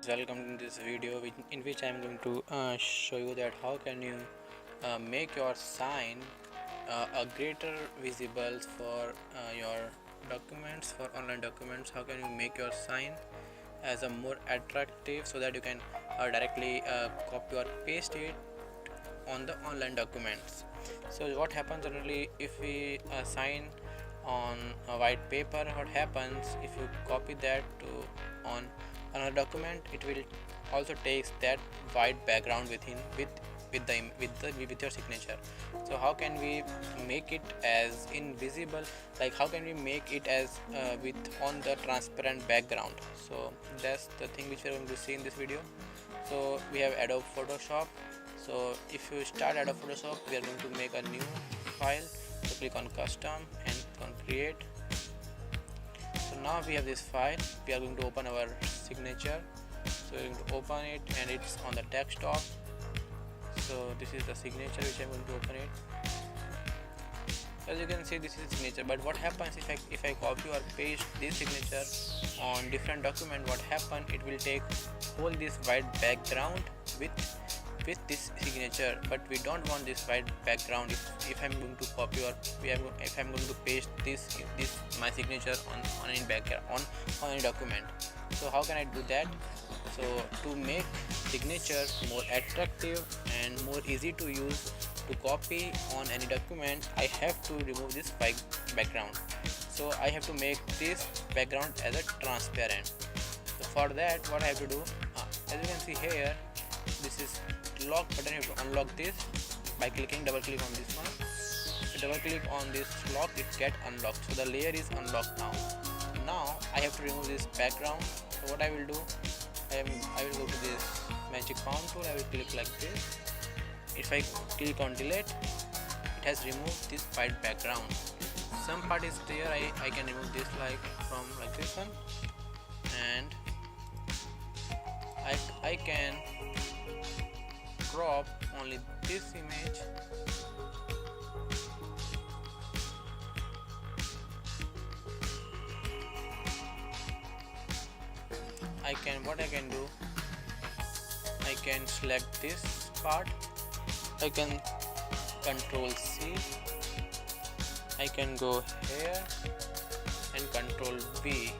welcome to this video in which I am going to show you that how can you make your sign a greater visible for your documents, for online documents. How can you make your sign as a more attractive so that you can directly copy or paste it on the online documents. So what happens generally if we sign on a white paper, what happens if you copy that to on another document, it will also takes that white background with your signature. So how can we make it as invisible, like how can we make it as with on the transparent background? So that's the thing which we are going to see in this video. So we have Adobe Photoshop. So if you start Adobe Photoshop, we are going to make a new file. So click on custom and on create. So now we have this file. We are going to open our signature. So we are going to open it and it's on the desktop. So this is the signature which I am going to open it. As you can see, this is signature. But what happens if I copy or paste this signature on different document? What happen? It will take all this white background with this signature, but we don't want this white background if I'm going to copy or if I'm going to paste this my signature on any background on any document. So how can I do that? So to make signature more attractive and more easy to use to copy on any document, I have to remove this background. So I have to make this background as a transparent. So for that, what I have to do, as you can see here, this is lock button. You have to unlock this by double click on this one. If you double click on this lock, it get unlocked. So the layer is unlocked now. Now I have to remove this background. So what I will do, I will go to this magic pound tool. I will click like this. If I click on delete, it has removed this white background. Some part is there. I can remove this like this one, and I can crop only this image. What I can do, I can select this part. I can control C. I can go here and control V.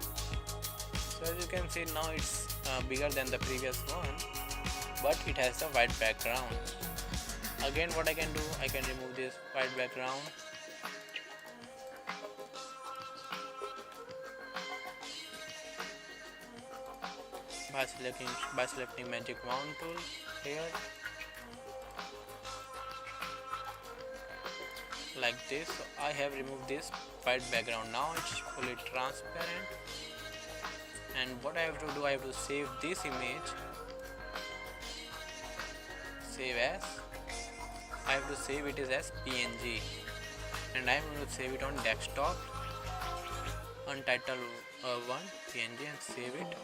So as you can see, now it's bigger than the previous one, but it has a white background. Again, what I can do, I can remove this white background. By selecting magic wand tool here, like this. So I have removed this white background. Now it's fully transparent. And what I have to do, I have to save this image. Save as. I have to save it as PNG, and I am going to save it on desktop, untitled 1 PNG, and save it.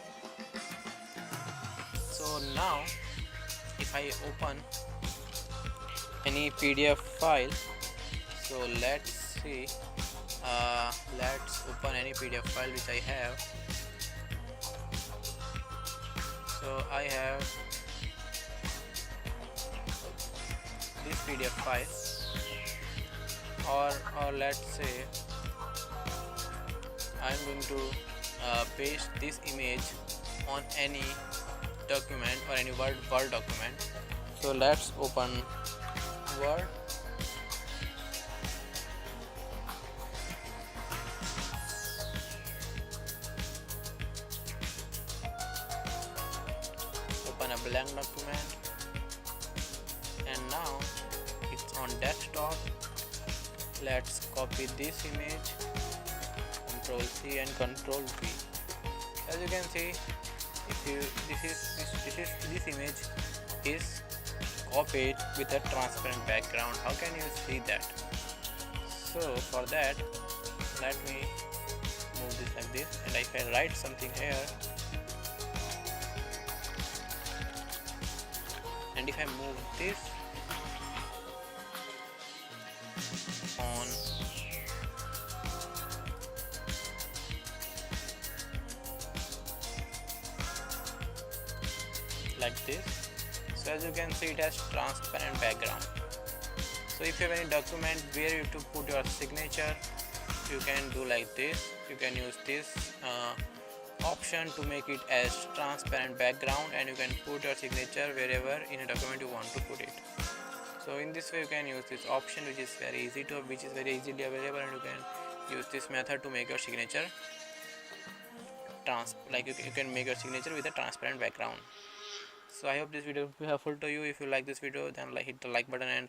So now if I open any PDF file, so let's see, let's open any PDF file which I have. So I have this PDF file, or let's say I'm going to paste this image on any document or any Word document. So let's open Word. Open a blank document, and now it's on desktop. Let's copy this image, Control C and Control V. As you can see, this image is copied with a transparent background. How can you see that? So for that, let me move this like this, and if I write something here, and if I move this on like this. So as you can see, it has transparent background. So if you have any document where you have to put your signature, you can do like this. You can use this option to make it as transparent background, and you can put your signature wherever in a document you want to put it. So in this way you can use this option, which is very easily available, and you can use this method to make your signature you can make your signature with a transparent background. So I hope this video will be helpful to you. If you like this video, then hit the like button,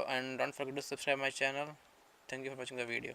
and don't forget to subscribe my channel. Thank you for watching the video.